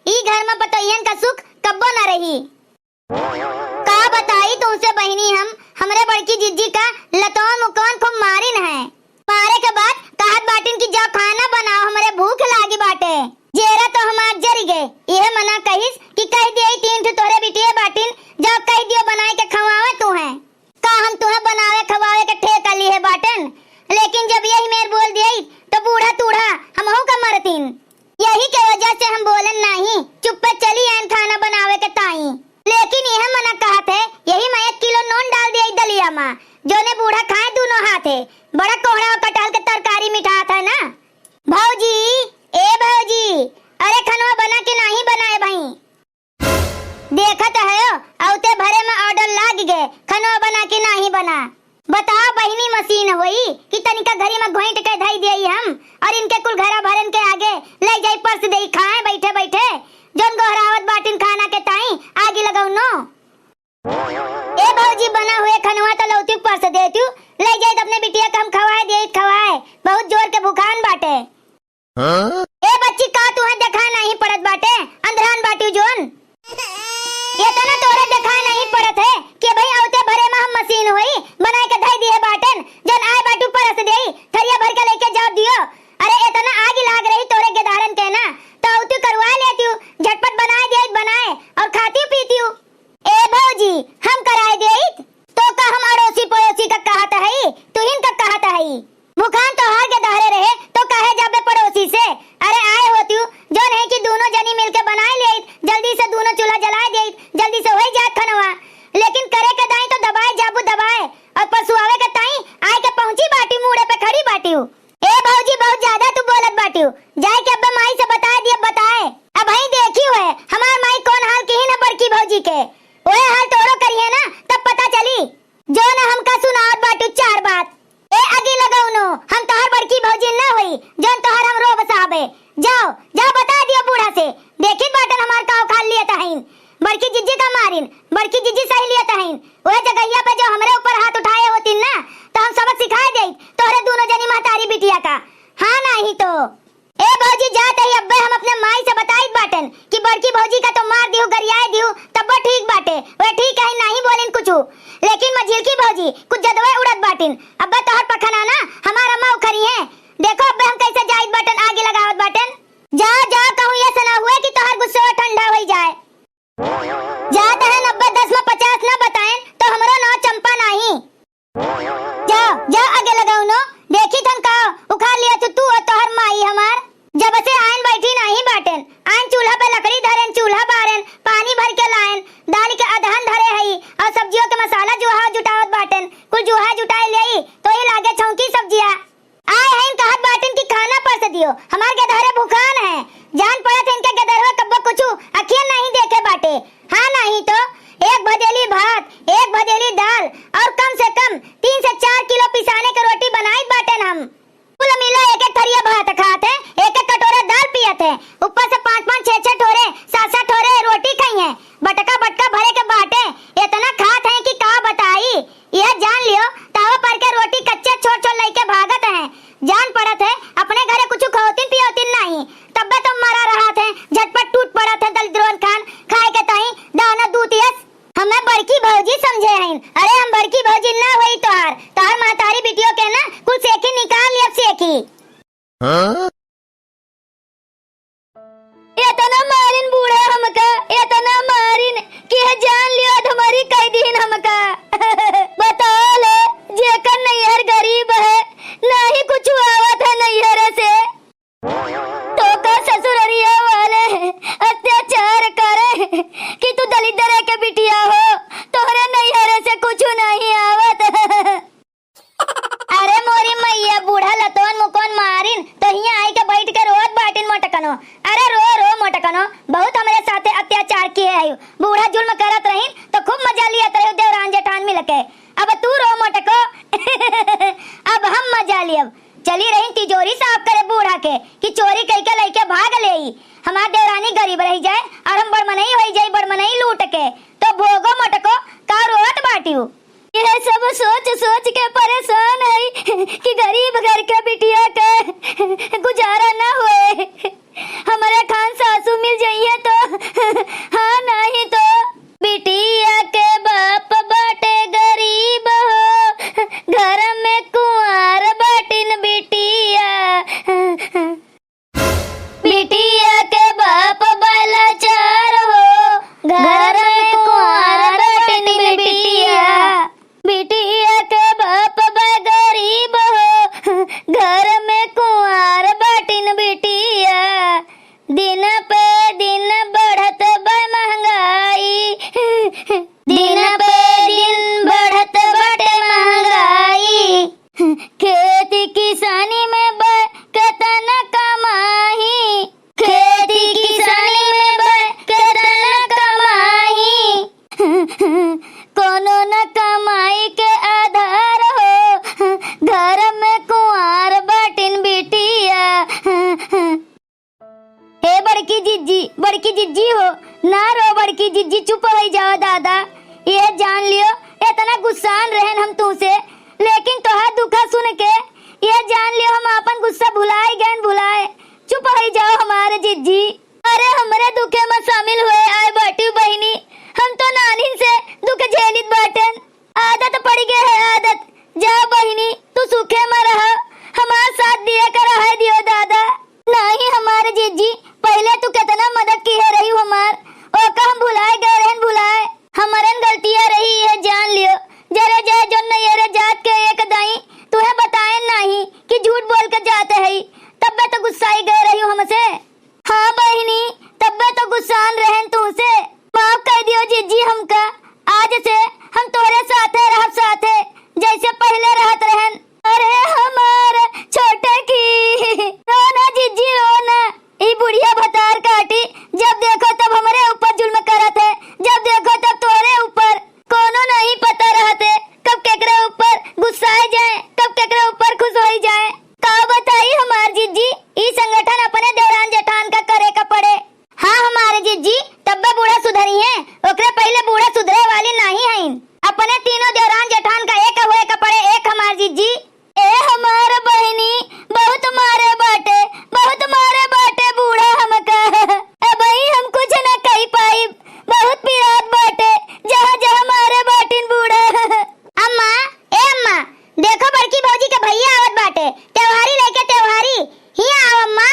ई घर में पतोहियन का सुख कब्बो न रही। का बताई तुमसे बहनी हमरे बड़की जिज्जी का लतौन मुकौन खूब मारिन है। मारे के बाद कहत बाटिन की जाओ खाना बनाओ हमरे भूख लागी बाटे। जेरा तो हमार जरी गए। यह मना कहिस कि कह दिए 3 ठो तोरे बिटिया बाटिन जाओ कह दियो बनाए के खवावे तू है। का हम तुम्हें बनावे खवावे के ठेका ली है बाटन। लेकिन जब यही मेर बोल दिए तो बूढ़ा तूढ़ा हमहू का मरतीन। यही के वजह से हम बोलन नहीं चुप पे चली आइन खाना बनावे के ताई। लेकिन यह मना कहत है यही मैं 1 किलो नून डाल दिए दलिया में जोने बूढ़ा खाए दोनों हाथे। बड़ा कोहड़ा कटहल के तरकारी मिठा था ना। भौजी ए भौजी अरे खनवा बना के नहीं बनाए भाई। देखत है औते भरे में ऑर्डर लाग गए खनवा बना के नहीं बना। बताओ बहिनी मशीन होई कि तनिका घरी में घोंट के धई देई हम और इनके कुल घरा भरन के आगे ले जाई परस देई खाए बैठे बैठे जोन गोहरावत बाटिन खाना के ताई आगे लगाऊ नो। ए भौजी बना हुए खनवा तो लौती परस देतू ले जाई अपने बिटिया के हम खवाए बहुत जोर के भूखान बाटे। ए बच्ची का तुहे देखा नहीं पड़त बाटे अंधरान बाटी जोन। ये तना तोरे देखा नहीं पड़त है कि भाई औते भरे में हम मशीन होई बनाए के धई दी है बाटन जन आए बाटू परस देई थरिया भर के लेके जाओ दियो। अरे इतना आग लाग रही तोरे गेदारन के ना तो औतू करवा लेती झटपट बनाए और खाती पीती। ए भौजी हम कराए देई तो का हम अड़ोसी पड़ोसी का कहत है तुहिन का कहत है। मुखान तो हार के दहरे रहे तो कहे जाबे पड़ोसी से। अरे आए होती जोन है कि दोनों जनी मिलके बनाए ले जल्दी से दोनों चूल्हा जला दे जल्दी से होई जात खनवा। लेकिन करे के दाई तो दबाए और पशुआवे के ताई आए के पहुंची बाटी मुड़े पे खड़ी बाटी। ए भौजी बहुत ज्यादा तू बोलत बाटी जाए के अब्बे माई से बताए। अब भाई देखियो है हमार माई कौन हाल की है ना बड़की भौजी के ओए हाल तोरो करिए ना तब पता चली जो ना हमका सुनावत बाटू 4 बात। ए आगे लगाऊ नो हम तोहर बड़की भौजी ना होई जोन तोहर हम रोब साहबे। जाओ बता दियो बूढ़ा से देखी बाटन हमार काव खा लिया तहिन बड़की जिज्जी का मारिन बड़की जिज्जी सही लिया तहिन ओए जगहिया पे जो हमरे ऊपर हाथ उठाए होतिन ना तो हम सबक सिखाए देई तोहरे दोनों जनी महतारी बिटिया का। हां नहीं तो ए भौजी जात है अब्बे हम अपने माई से बताई बाटन कि बड़की भौजी का तो मार दियो गरियाए दियो तब ठीक बाटे वे ठीक है नहीं बोलिन कुछ। लेकिन मझिल की भौजी कुछ जदवे उड़त बाटिन अब्बे तोहर पखना ना हमार अम्मा उखरी है। देखो अब्बे हम कैसे जाइत बाटन आगे लगावत बाटन। जा कहूं ये सना हुए कि तोहर गुस्सा ठंडा हो जाए। जात है 90 10 में 50 ना बताएं तो हमरो नाव चंपा नहीं। जाओ आगे लगाऊ नो देखी थन का उखाड़ लिया तू और तोहर माई हमार। जब से आयन बैठी नहीं बाटन आयन चूल्हा पे लकड़ी धरेन चूल्हा बारेन पानी भर के लायन दाल के अधहन धरे हई और सब्जियों के मसाला जुहा जुटावत बाटन कुल जुहा जुटाए लेई तो ये लागे छौंकी सब्जियां आए हैं कहत बाटन की खाना परस दियो हमार के धरे भूखान है। जान पड़त इनके गदरवा कब्बो कुछ अखियन नहीं देखे बाटे। हां नहीं तो 1 भदेली भात 1 भदेली दाल और कम से कम 3 से 4 किलो पिसाने के रोटी बनाई बाटन हम। कुल मिला एक थरिया भात खाते एक कटोरा दाल पियते ऊपर से 5-5 6-6 ठोरे 7-7 ठोरे रोटी खाई है बटका भरे के बाटे इतना खात है कि का बताई। यह जान लियो तावा पर के रोटी कच्चे छोड़ लेके भागत है। जान पड़त है अपने घरे कुछ खाओतिन पियोतिन नहीं तब्बे तुम मरा रहा थे झटपट टूट पड़त है दलिद्रोन खान खाए के ताई दाना दूतियस हमें बड़की भौजी समझे हैं। अरे हम बड़की भौजी ना होई तोहर महतारी बिटियों के ना कुल सेखी निकाल लिया सेखी। इतना मारिन बूढ़ा हमका इतना मारिन कि जान लियो हमारी कह दीन हमका। बता ले जेकर नैहर गरीब है ना ही कुछ आवत है नैहर से तो का ससुररिया वाले अत्याचार करे कि तू दलिद्र के बिटिया हो तोहरे नैहर से कुछ नहीं आवत। अरे मोरी मैया बूढ़ा लतोन मुकोन मारिन तो हिया आई के बैठ के रोत बाटिन मोटकनो। अरे रो मोटकनो बहुत हमरे साथे अत्याचार किए है बूढ़ा जुल्म करत रहीन तो खूब मजा लिया रहे देवरान जेठान मिलके। अब तू रो मोटको अब हम मजा लियब चली रही तिजोरी साफ करे बूढ़ा के कि चोरी कई के लेके भाग लेई हमार देवरानी गरीब रह जाए और हम बड़मनई हो जाए बड़मनई लूट के तो भोगो मोटको का रोत बाटियो। यह सब सोच के परेशान है कि गरीब घर के बिटिया के गुजारा ना होए। हमारे खान सासू मिल जाइए तो जिज्जी, बड़की जिज्जी हो, ना रो बड़की जिज्जी, चुप हो जाओ दादा। ये जान लियो इतना गुस्सान रहन हम तुमसे, लेकिन तोहार दुखा सुन के ये जान लियो हम अपन गुस्सा भुलाए गए भुलाए। चुप हो जाओ हमारे जिज्जी। अरे हमारे दुखे में शामिल हुए आए बाटी बहनी, हम तो नानी से दुख झेलित बाटन, आदत पड़ गए है आदत। जाओ बहनी तू सुखे में रहो, हमारा साथ दिया कर है दियो दादा। नहीं हमारे जिज्जी, पहले तू कितना मदद की है रही हमार, ओका हम भुलाए गए रहन भुलाए, हमारन गलतियां रही है जान लियो। जरे जाए जो नयरे जात के एक दाई तुम्हें बताए नहीं कि झूठ बोल कर जाते है, तब तो गुस्साई गए रही हूँ हमसे। हाँ बहनी तब तो गुस्सान रहन तुमसे, माफ कर दियो जिज्जी हमका। आज से हम तोरे साथे रह साथे जैसे पहले रहत रहन। अरे हमारे छोटे की रोना जिज्जी रोना, ई बुढ़िया भतार काटी, जब देखो तब हमारे ऊपर जुल्म करत है, जब देखो तब तोरे ऊपर। कोनो नहीं पता रहते कब केकरे ऊपर गुस्साए जाए, कब केकरे ऊपर खुश हो जाए। का बताई हमार जिज्जी, ई संगठन अपने देवरान जेठान का करे का पड़े। हाँ हमारे जिज्जी तब बूढ़ा सुधरी है, ओकरे पहले बूढ़ा सुधरे वाली नहीं है। अपने तीनों देवरान जेठान का एक हुए का पड़े एक हमार जिज्जी। ए हमारे बहनी बहुत मारे बाटे, बहुत मारे बाटे बूढ़ा हमका। अब हम कुछ न कही पाई, बहुत पिरात बाटे, जहाँ जहाँ मारे बाटिन बूढ़ा। अम्मा ए अम्मा देखो बड़की भौजी के भैया आवत बाटे, त्योहारी लेके त्योहारी ही आओ अम्मा।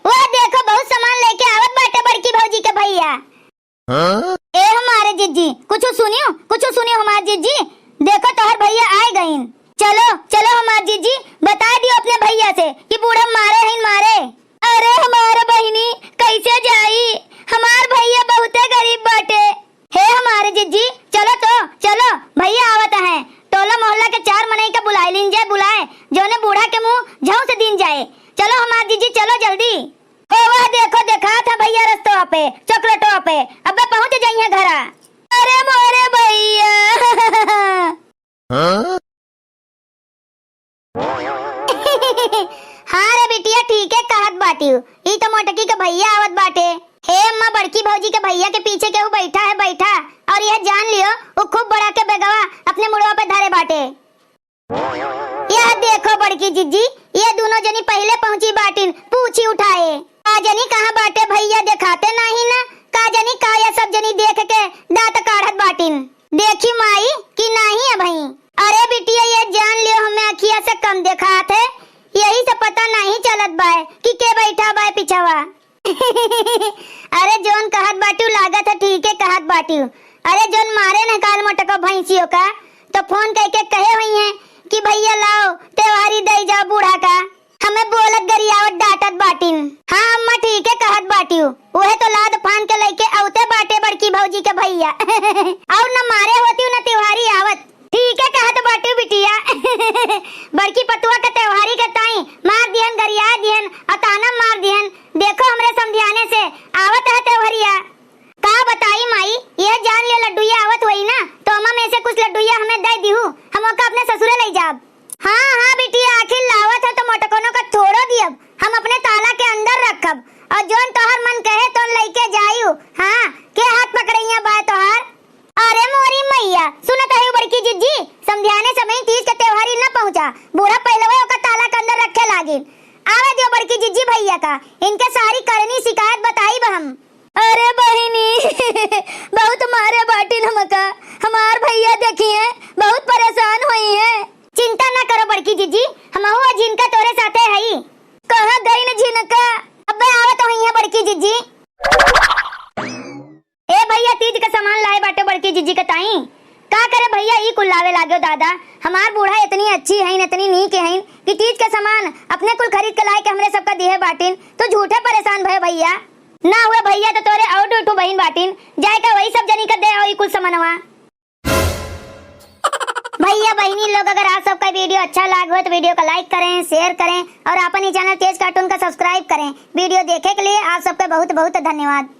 वो देखो बहुत सामान लेके आवत बाटे बड़की भौजी के भैया। ए हमारे जिज्जी कुछ सुनियो हमारे जिज्जी, देखो तोहर भैया आए गईन। चलो चलो हमारे जिज्जी बता दियो अपने भैया से कि बूढ़ा मारे हैं मारे। अरे हमारे बहनी कैसे जाई, हमार भैया बहुते गरीब बाटे। हे हमारे जिज्जी चलो तो चलो, भैया आवत है, टोला मोहल्ला के 4 मनई का बुलाए लीन जाए, बुलाए जोने बूढ़ा के मुंह झाऊ से दिन जाए। चलो हमारे जिज्जी चलो जल्दी। ओ वह देखो देखा था भैया रस्तों पे चॉकलेटों पे, अब पहुंच जाइए घरा। अरे मोरे भैया हाँ रे बिटिया ठीक है कहत बाटी, ई तो मोटकी के भैया आवत बाटे। हे अम्मा बड़की भौजी के भैया के पीछे केहू बैठा है बैठा, और यह जान लियो वो खूब बड़ा के बेगवा अपने मुड़वा पे धरे बाटे। यह देखो बड़की जिज्जी, ये दोनों जनी पहले पहुंची बाटिन, पूछी उठाए का जनी कहाँ बाटे भैया दिखाते नहीं ना, का जनी का ये सब जनी देख के दांत काढ़त बाटिन। देखी माई कि नहीं है भाई। अरे बिटिया ये जान लियो हमें अखिया से कम दिखात है, यही से पता नहीं चलत बाय कि के बैठा बाय पिछवा। अरे जोन कहत बाटू लागत है ठीक है कहत बाटू। अरे जोन मारे न काल मोटको भैंसियों का तो फोन करके कहे हुई हैं कि भैया लाओ त्योहारी दे जाओ बूढ़ा का, हमें बोलत गरियावत डांटत बाटिन। हाँ अम्मा ठीक है कहत बाटी, वह तो लाद फान के लेके औते बाटे बड़की भौजी के भैया। और न मारे होती न त्योहारी आवत। ठीक है कहत बाटी बिटिया। बड़की पतुआ के त्योहारी के ताई मार दिहन गरिया दिहन और ताना मार दिहन, देखो हमरे समझाने से आवत है त्योहारिया। का बताई माई, यह जान ले लड्डूया आवत हुई ना तो अम्मा में से कुछ लड्डूया हमें दे दिहू, हम ओका अपने ससुरे ले जाब। हाँ हाँ बिटिया आखिर लावत है तो मोटकोनो का थोड़ो दियब, हम अपने ताला के अंदर रखब, और जोन तोहर मन कहे तो लेके जायू। हाँ के हाथ पकड़ैया बाय तोहर। अरे मोरी मैया सुनत है बड़की जिज्जी, समझाने समय तीज के त्योहारी न पहुंचा, बूढ़ा पहलवा ओका ताला के अंदर रखे लागिन। आवे दियो बड़की जिज्जी भैया का, इनके सारी करनी शिकायत बताई हम। अरे बहिनी बहुत मारे बाटिन हमका, हमार भैया देखिए बहुत परेशान हुई है। चिंता न करो बड़की जिज्जी, हम हुआ जिनका तोरे साथे हई। कहां गई न जिनका, अबे आवत हुई है बड़की जिज्जी। ए भैया तीज का सामान लाए बाटे बड़की जिज्जी के ताई। का करे भैया ई कुल लावे लागो दादा, हमार बूढ़ा इतनी अच्छी है इतनी नीक है कि तीज का सामान अपने कुल खरीद के लाए के हमरे सबका दिए बाटिन, तो झूठे परेशान भय भैया। ना हुए भैया तो तोरे और टू बहन बाटिन, जाए का वही सब जनी का दे और ई कुल सामानवा। भैया बहनी लोग अगर आप सबका वीडियो अच्छा लगा हो तो वीडियो को लाइक करें, शेयर करें और अपने चैनल तेज कार्टून का सब्सक्राइब करें। वीडियो देखे के लिए आप सबका बहुत बहुत धन्यवाद।